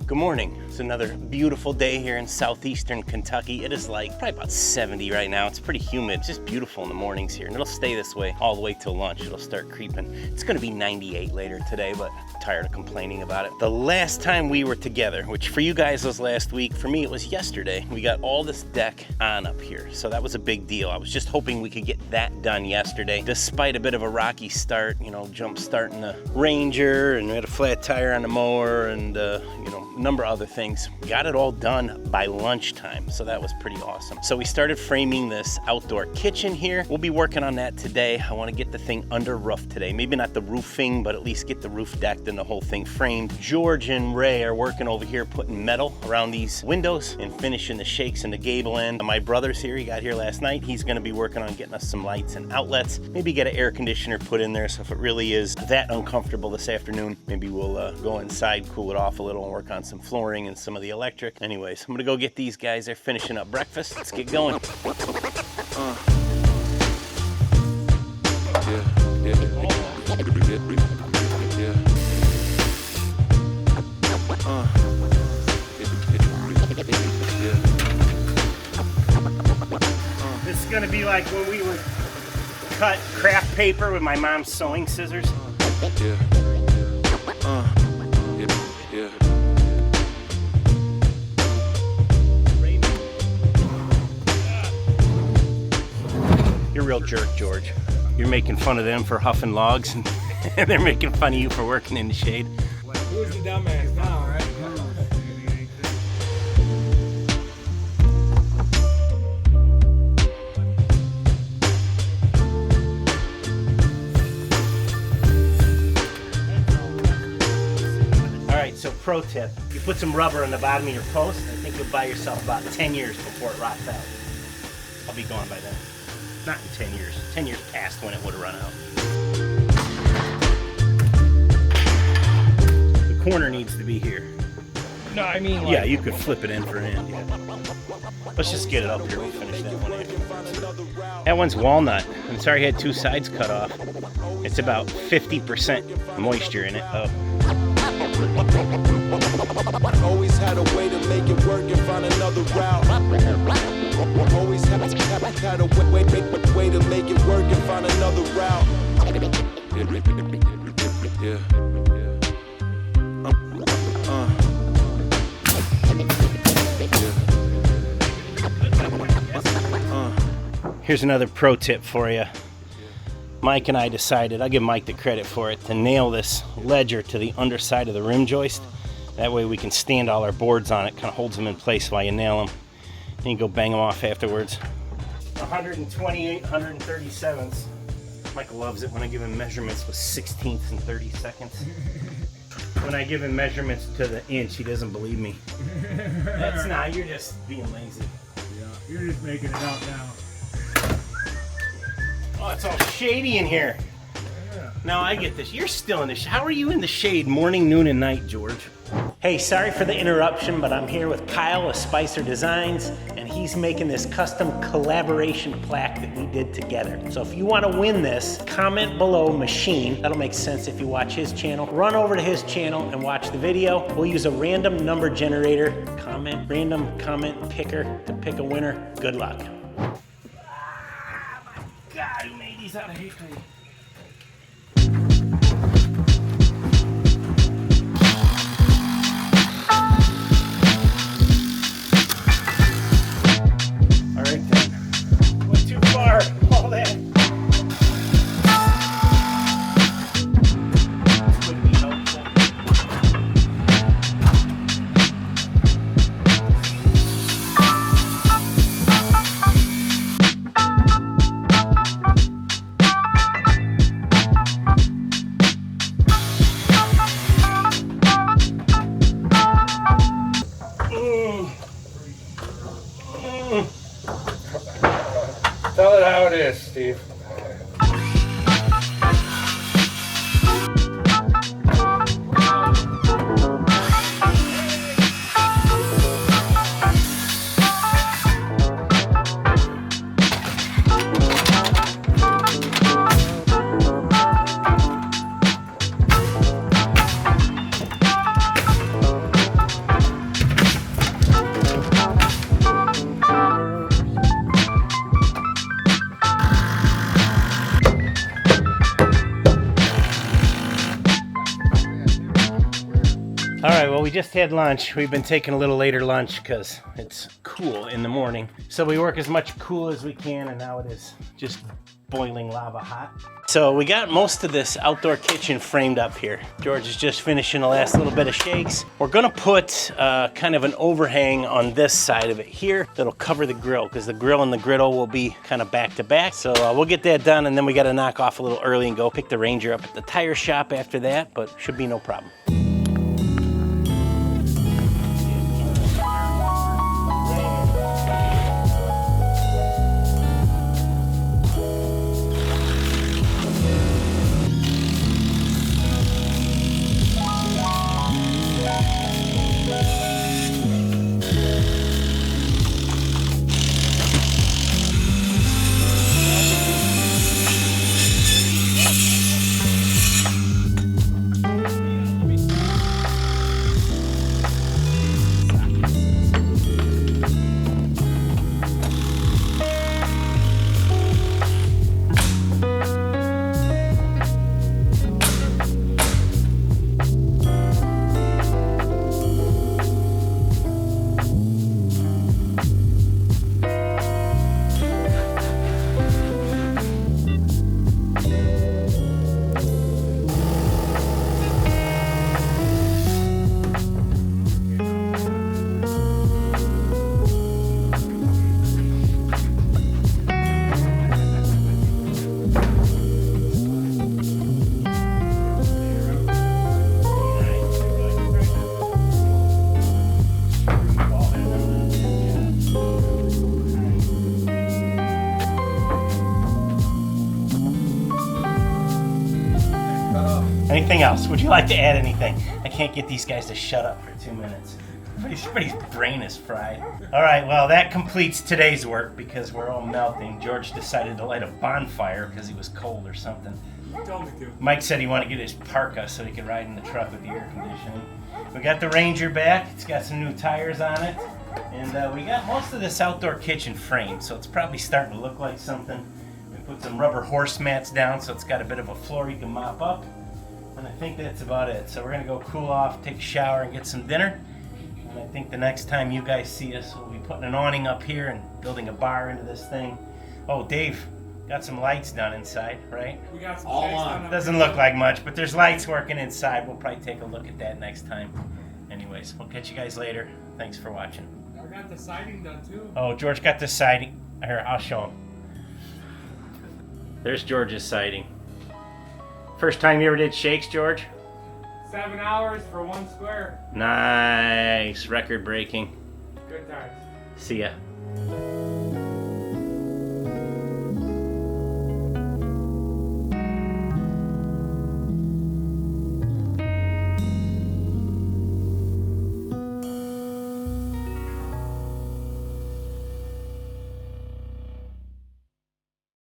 Good morning. It's another beautiful day here in southeastern Kentucky. It is like probably about 70 right now. It's pretty humid. It's just beautiful in the mornings here, and it'll stay this way all the way till lunch. It'll start creeping. It's gonna be 98 later today, but I'm tired of complaining about it. The last time we were together, which for you guys was last week, for me it was yesterday, we got all this deck on up here. So that was a big deal. I was just hoping we could get that done yesterday, despite a bit of a rocky start, you know, jump starting the Ranger, and we had a flat tire on the mower, and you know, a number of other things. We got it all done by lunchtime, so that was pretty awesome. So we started framing this outdoor kitchen here. We'll be working on that today. I want to get the thing under roof today. Maybe not the roofing, but at least get the roof decked and the whole thing framed. George and Ray are working over here putting metal around these windows and finishing the shakes and the gable end. My brother's here. He got here last night. He's going to be working on getting us some lights and outlets. Maybe get an air conditioner put in there, so if it really is that uncomfortable this afternoon, maybe we'll go inside, cool it off a little, and work on some flooring and some of the electric. Anyways, I'm gonna go get these guys. They're finishing up breakfast. Let's get going. This is gonna be like when we would cut craft paper with my mom's sewing scissors. You're a real jerk, George. You're making fun of them for huffing logs, and they're making fun of you for working in the shade. Who's the dumbass now, right? All right, so pro tip, you put some rubber on the bottom of your post, I think you'll buy yourself about 10 years before it rots out. I'll be gone by then. Not in 10 years. 10 years past when it would have run out. The corner needs to be here. No, I mean like... Yeah, you could flip it in for hand, yeah. Let's just get it up here. We'll finish that one after. That one's walnut. I'm sorry I had two sides cut off. It's about 50% moisture in it. Oh. Always had a way to make it work and find another route. Always had a way to make it work and find another route. Here's another pro tip for you. Mike and I decided, I'll give Mike the credit for it, to nail this ledger to the underside of the rim joist. That way we can stand all our boards on it, kind of holds them in place while you nail them. And you go bang them off afterwards. 128, 137ths. Michael loves it when I give him measurements with 16ths and 30 seconds. When I give him measurements to the inch, he doesn't believe me. That's not, you're just being lazy. Yeah, you're just making it out now. Oh, it's all shady in here. Yeah. Now I get this. You're still in the shade. How are you in the shade morning, noon, and night, George? Hey, sorry for the interruption, but I'm here with Kyle of Spicer Designs, and he's making this custom collaboration plaque that we did together. So if you want to win this, comment below machine. That'll make sense if you watch his channel. Run over to his channel and watch the video. We'll use a random number generator, random comment picker to pick a winner. Good luck. God, who made these out of hickory? All right then. Went too far. All that. This would be helpful. All right, well, we just had lunch. We've been taking a little later lunch because it's cool in the morning. So we work as much cool as we can, and now it is just boiling lava hot. So we got most of this outdoor kitchen framed up here. George is just finishing the last little bit of shakes. We're gonna put kind of an overhang on this side of it here that'll cover the grill, because the grill and the griddle will be kind of back to back. So we'll get that done, and then we gotta knock off a little early and go pick the Ranger up at the tire shop after that, but should be no problem. Anything else? Would you like to add anything? I can't get these guys to shut up for 2 minutes. Everybody's brain is fried. All right, well, that completes today's work because we're all melting. George decided to light a bonfire because he was cold or something. You told me to. Mike said he wanted to get his parka so he could ride in the truck with the air conditioning. We got the Ranger back. It's got some new tires on it. And we got most of this outdoor kitchen framed, so it's probably starting to look like something. We put some rubber horse mats down so it's got a bit of a floor you can mop up. And I think that's about it. So we're gonna go cool off, take a shower, and get some dinner. And I think the next time you guys see us, we'll be putting an awning up here and building a bar into this thing. Oh, Dave got some lights done inside, right? We got some All shakes on. done. Doesn't look like much, but there's lights working inside. We'll probably take a look at that next time. Anyways, we'll catch you guys later. Thanks for watching. I got the siding done too. Oh, George got the siding. Here, I'll show him. There's George's siding. First time you ever did shakes, George? 7 hours for 1 square. Nice. Record breaking. Good times. See ya.